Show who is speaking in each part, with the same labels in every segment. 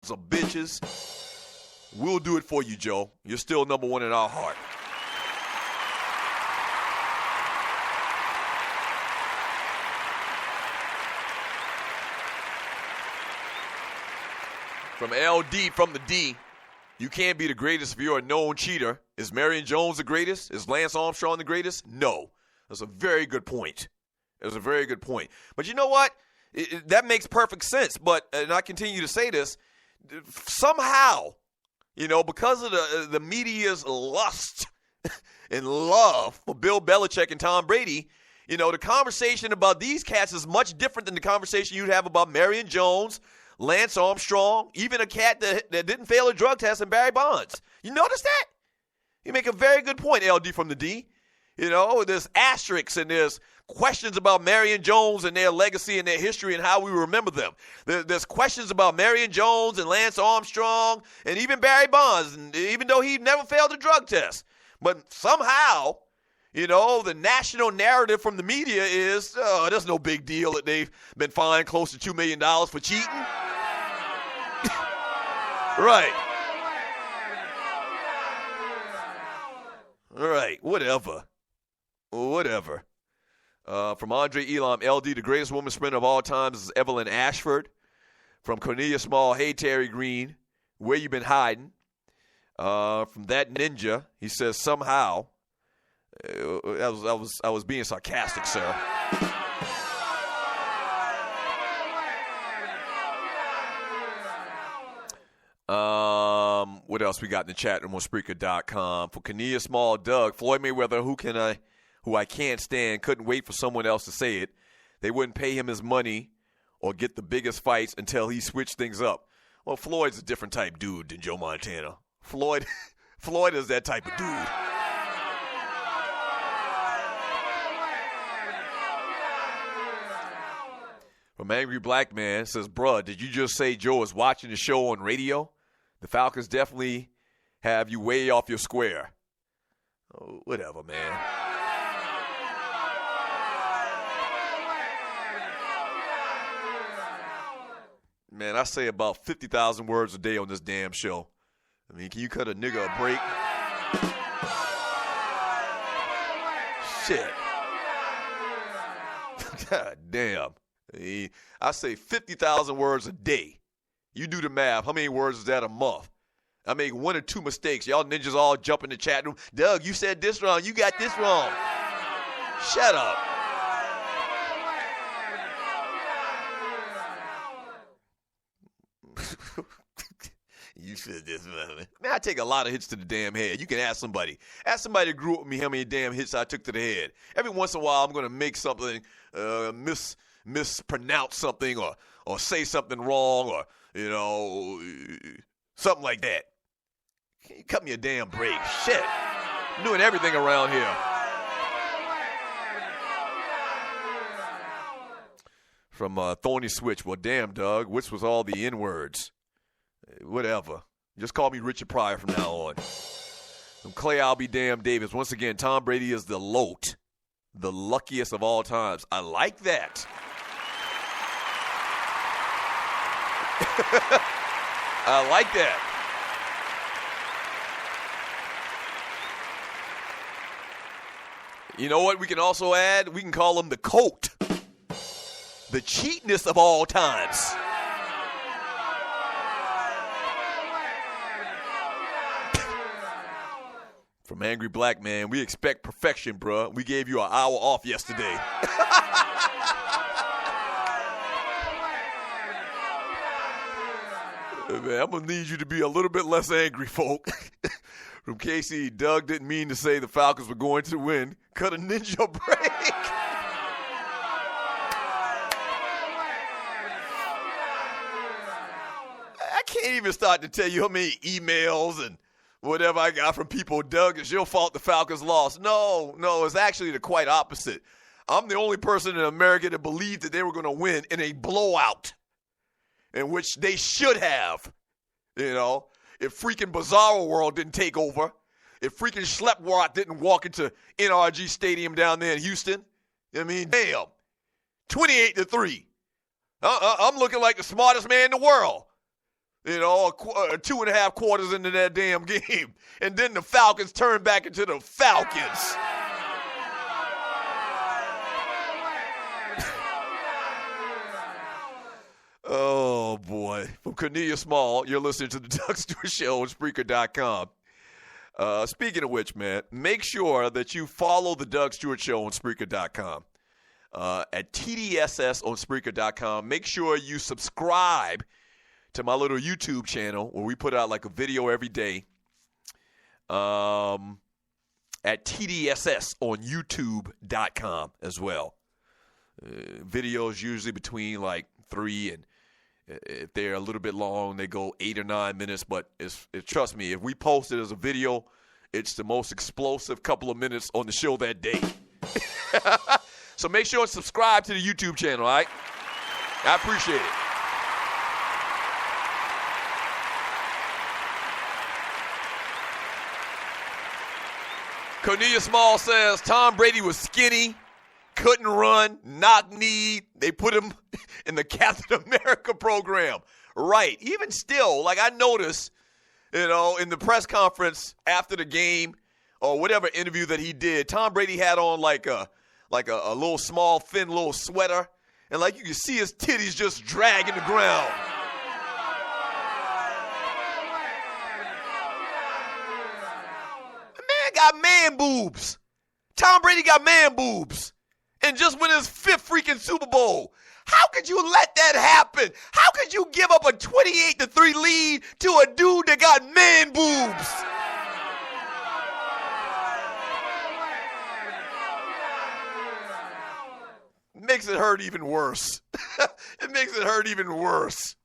Speaker 1: sons of bitches. We'll do it for you, Joe. You're still number one in our heart. From LD from the D, you can't be the greatest if you're a known cheater. Is Marion Jones the greatest? Is Lance Armstrong the greatest? No. That's a very good point. That's a very good point. But you know what? That makes perfect sense. But, and I continue to say this, somehow, because of the media's lust and love for Bill Belichick and Tom Brady, the conversation about these cats is much different than the conversation you'd have about Marion Jones, Lance Armstrong, even a cat that didn't fail a drug test, and Barry Bonds. You notice that? You make a very good point, LD from the D. There's asterisks and there's questions about Marion Jones and their legacy and their history and how we remember them. There's questions about Marion Jones and Lance Armstrong and even Barry Bonds, and even though he never failed a drug test. But somehow, the national narrative from the media is, there's no big deal that they've been fined close to $2 million for cheating. Right. All right, whatever. From Andre Elam, LD, the greatest woman sprinter of all times is Evelyn Ashford. From Cornelia Small, hey, Terry Green, where you been hiding? From that ninja, he says, somehow. I was being sarcastic, sir. What else we got in the chat room on Spreaker.com? For Kania Small, Doug, Floyd Mayweather, who I can't stand, couldn't wait for someone else to say it. They wouldn't pay him his money or get the biggest fights until he switched things up. Well, Floyd's a different type dude than Joe Montana. Floyd is that type of dude. From Angry Black Man says, bruh, did you just say Joe is watching the show on radio? The Falcons definitely have you way off your square. Oh, whatever, man. Man, I say about 50,000 words a day on this damn show. I mean, can you cut a nigga a break? Shit. God damn. I say 50,000 words a day. You do the math. How many words is that a month? I make one or two mistakes. Y'all ninjas all jump in the chat room. Doug, you said this wrong. You got this wrong. Shut up. You said this, man. Man, I take a lot of hits to the damn head. You can ask somebody. Ask somebody who grew up with me how many damn hits I took to the head. Every once in a while, I'm going to make something, mispronounce something or say something wrong or, something like that. Cut me a damn break. Shit. I'm doing everything around here. From Thorny Switch. Well, damn, Doug. Which was all the N-words? Whatever. Just call me Richard Pryor from now on. From Clay I'll be damn Davis. Once again, Tom Brady is the LOAT. The luckiest of all times. I like that. I like that. You know what we can also add? We can call him the COAT. The cheatness of all times. From Angry Black Man, we expect perfection, bruh. We gave you an hour off yesterday. Man, I'm going to need you to be a little bit less angry, folk. From KC, Doug didn't mean to say the Falcons were going to win. Cut a ninja break. I can't even start to tell you how many emails and whatever I got from people. Doug, it's your fault the Falcons lost. No, it's actually the quite opposite. I'm the only person in America that believed that they were going to win in a blowout, in which they should have, if freaking Bizarro World didn't take over, if freaking Schleppwart didn't walk into NRG Stadium down there in Houston. I mean, damn, 28-3. I'm looking like the smartest man in the world. Two and a half quarters into that damn game. And then the Falcons turn back into the Falcons. Oh, boy. From Cornelia Small, you're listening to the Doug Stewart Show on Spreaker.com. Speaking of which, man, make sure that you follow the Doug Stewart Show on Spreaker.com. At TDSS on Spreaker.com. Make sure you subscribe to my little YouTube channel where we put out like a video every day. At TDSS on YouTube.com as well. Videos usually between like 3 and if they're a little bit long, they go 8 or 9 minutes. But trust me, if we post it as a video, it's the most explosive couple of minutes on the show that day. So make sure and subscribe to the YouTube channel, all right? I appreciate it. Cornelia Small says Tom Brady was skinny, couldn't run, knock-kneed. They put him in the Captain America program. Right. Even still, like I noticed, in the press conference after the game or whatever interview that he did, Tom Brady had on like a little small, thin little sweater. And like you can see his titties just dragging the ground. The man got man boobs. Tom Brady got man boobs. And just win his 5th freaking Super Bowl. How could you let that happen? How could you give up a 28-3 lead to a dude that got man boobs? Makes it hurt even worse. It makes it hurt even worse.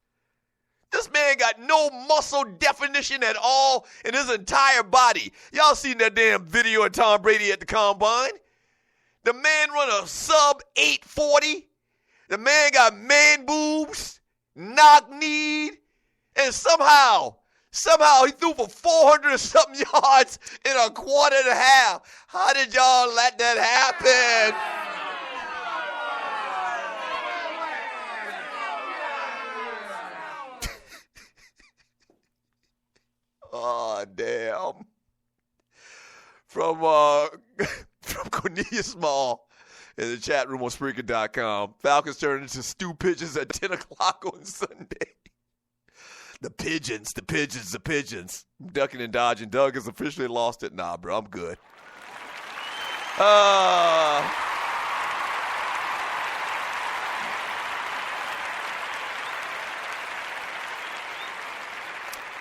Speaker 1: This man got no muscle definition at all in his entire body. Y'all seen that damn video of Tom Brady at the Combine? The man run a sub 840. The man got man boobs, knock-kneed, and somehow he threw for 400 and something yards in a quarter and a half. How did y'all let that happen? Oh, damn. From Cornelia Small in the chat room on Spreaker.com. Falcons turn into stew pigeons at 10 o'clock on Sunday. The pigeons. Ducking and dodging. Doug has officially lost it. Nah, bro, I'm good.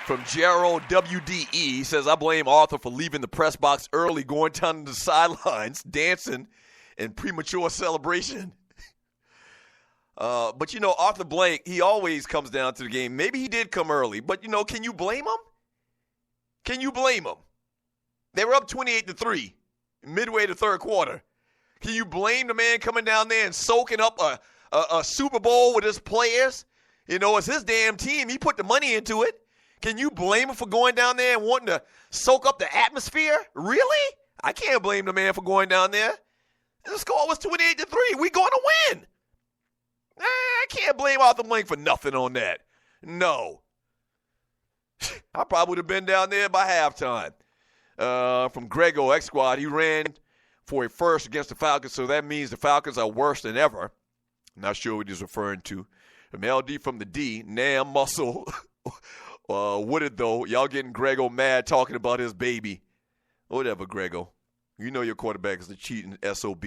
Speaker 1: From Gerald WDE, he says, I blame Arthur for leaving the press box early, going down to the sidelines, dancing, and premature celebration. But, Arthur Blank, he always comes down to the game. Maybe he did come early, but, can you blame him? Can you blame him? They were up 28-3 midway to third quarter. Can you blame the man coming down there and soaking up a Super Bowl with his players? It's his damn team. He put the money into it. Can you blame him for going down there and wanting to soak up the atmosphere? Really? I can't blame the man for going down there. The score was 28-3. We going to win. I can't blame Arthur Blank for nothing on that. No. I probably would have been down there by halftime. From Grego X Squad, he ran for a first against the Falcons, so that means the Falcons are worse than ever. I'm not sure what he's referring to. From LD from the D, Nam Muscle. Wooded, though. Y'all getting Grego mad talking about his baby. Whatever, Grego. You know your quarterback is the cheating SOB.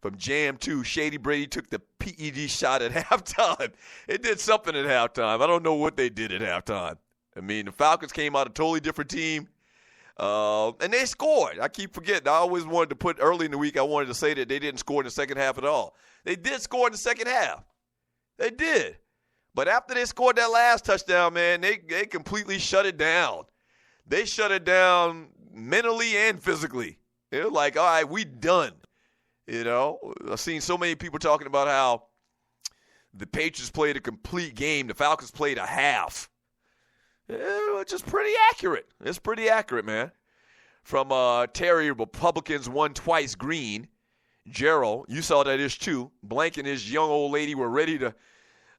Speaker 1: From Jam 2, Shady Brady took the PED shot at halftime. It did something at halftime. I don't know what they did at halftime. I mean, the Falcons came out a totally different team, and they scored. I keep forgetting. I always wanted to put early in the week, I wanted to say that they didn't score in the second half at all. They did score in the second half. They did. But after they scored that last touchdown, man, they completely shut it down. They shut it down mentally and physically. They were like, all right, we done. I've seen so many people talking about how the Patriots played a complete game. The Falcons played a half. Which is pretty accurate. It's pretty accurate, man. From Terry, Republicans won twice green. Gerald, you saw that ish too. Blank and his young old lady were ready to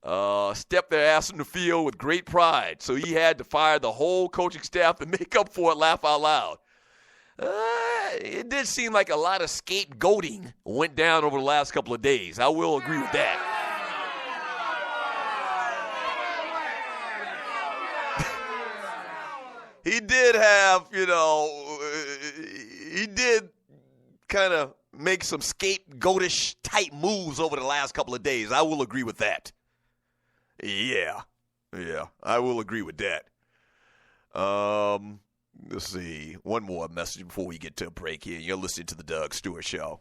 Speaker 1: stepped their ass in the field with great pride. So he had to fire the whole coaching staff to make up for it, laugh out loud. It did seem like a lot of scapegoating went down over the last couple of days. I will agree with that. He did have, he did kind of make some scapegoatish type moves over the last couple of days. I will agree with that. Yeah, I will agree with that. Let's see. One more message before we get to a break here. You're listening to the Doug Stewart Show.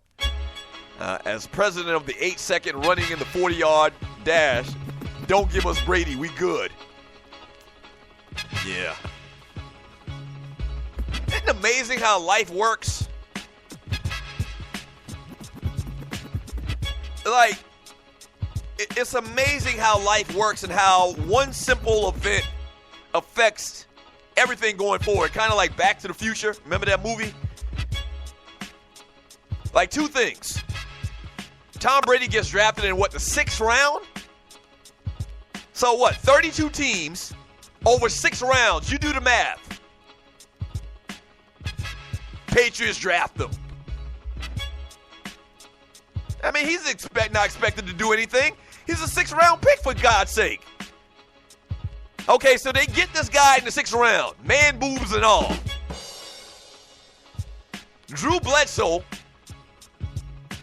Speaker 1: As president of the 8-second running in the 40-yard dash, don't give us Brady. We good. Yeah. Isn't it amazing how life works? Like, it's amazing how life works and how one simple event affects everything going forward. Kind of like Back to the Future. Remember that movie? Like, two things. Tom Brady gets drafted in, the 6th round? So what, 32 teams over 6 rounds. You do the math. Patriots draft them. I mean, he's not expected to do anything. He's a 6th-round pick, for God's sake. Okay, so they get this guy in the 6th round. Man boobs and all. Drew Bledsoe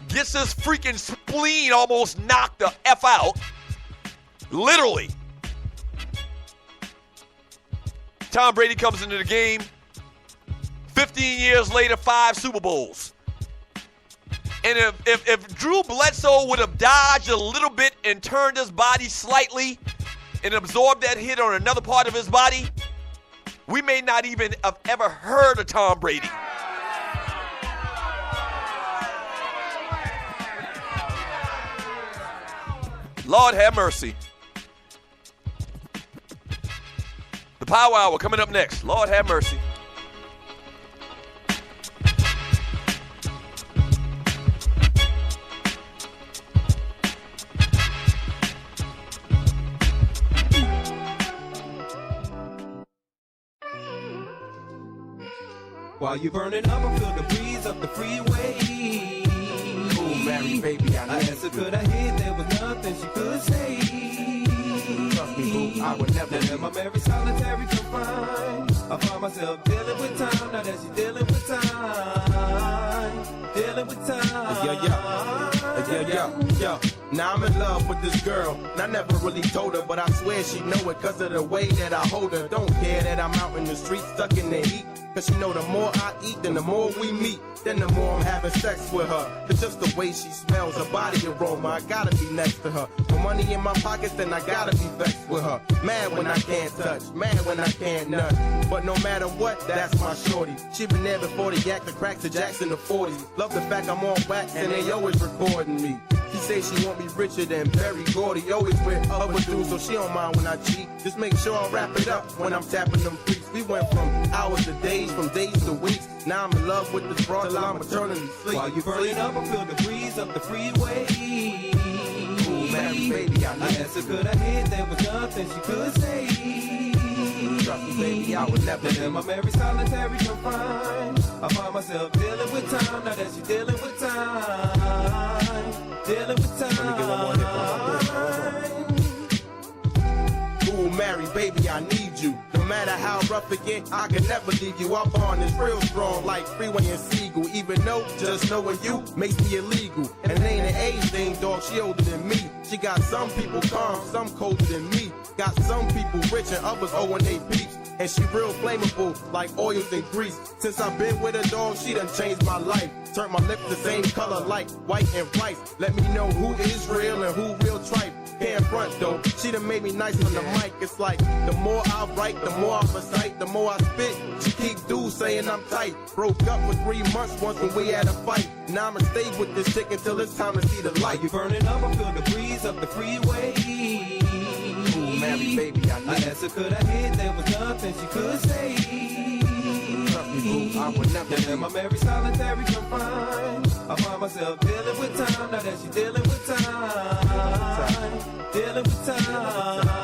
Speaker 1: gets his freaking spleen almost knocked the F out. Literally. Tom Brady comes into the game. 15 years later, 5 Super Bowls. And if Drew Bledsoe would have dodged a little bit and turned his body slightly and absorbed that hit on another part of his body, we may not even have ever heard of Tom Brady. Lord have mercy. The Power Hour coming up next. Lord have mercy.
Speaker 2: While you burning up, I feel the breeze up the freeway. Oh, Mary, baby, I asked her, could I hit? There was nothing she could say. Trust me, boo, I would never. Then my Mary solitary confined. I find myself dealing with time. Now that she's dealing with time. Dealing with time. Yo. Now I'm in love with this girl. And I never really told her, but I swear she know it because of the way that I hold her. Don't care that I'm out in the street stuck in the heat. Cause she know the more I eat, then the more we meet, then the more I'm having sex with her. It's just the way she smells, her body aroma, I gotta be next to her. With money in my pockets, then I gotta be vexed with her. Mad when I can't touch, mad when I can't nut. But no matter what, that's my shorty. She been there before the yak, the cracks, the jacks in the 40s. Love the fact I'm on wax and they always recording me. She say she want me richer than Barry Gordy, always with other dudes, so she don't mind when I cheat. Just make sure I wrap it up when I'm tapping them freaks. We went from hours to days, from days to weeks. Now I'm in love with this broad till I'm eternally sleep. While you burning up, I feel the breeze up the freeway. Ooh, Mary, baby, I asked her, could I hit? There was nothing she could say. Trust me, baby, I would never. Then my Mary solitary confined. I find myself dealing with time. Now that she's dealing with time. Dealing with time. Let me get one more hit. Ooh, Mary, baby, I need you. No matter how rough it get, I can never leave you. Our bond is real strong, like Freeway and Seagull. Even though just knowing you makes me illegal. And it ain't an age thing, dog, she older than me. She got some people calm, some colder than me. Got some people rich and others owing they peeps. And she real flammable, like oils and grease. Since I've been with her, dog, she done changed my life. Turned my lips the same color like white and rice. Let me know who is real and who real tripe. Can't front though, she done made me nice on the mic. It's like, the more I write, the more I recite, the more I spit. She keep dudes saying I'm tight. Broke up for 3 months once when we had a fight. Now I'ma stay with this chick until it's time to see the light. You burning up, I feel the breeze up the freeway. Ooh, Mary, baby, I asked her, could I hit? There was nothing she could say. Trust me, boo, I would never. Then my Mary solitary confined. I find myself dealing with time. Now that she's dealing with time. dealing with time.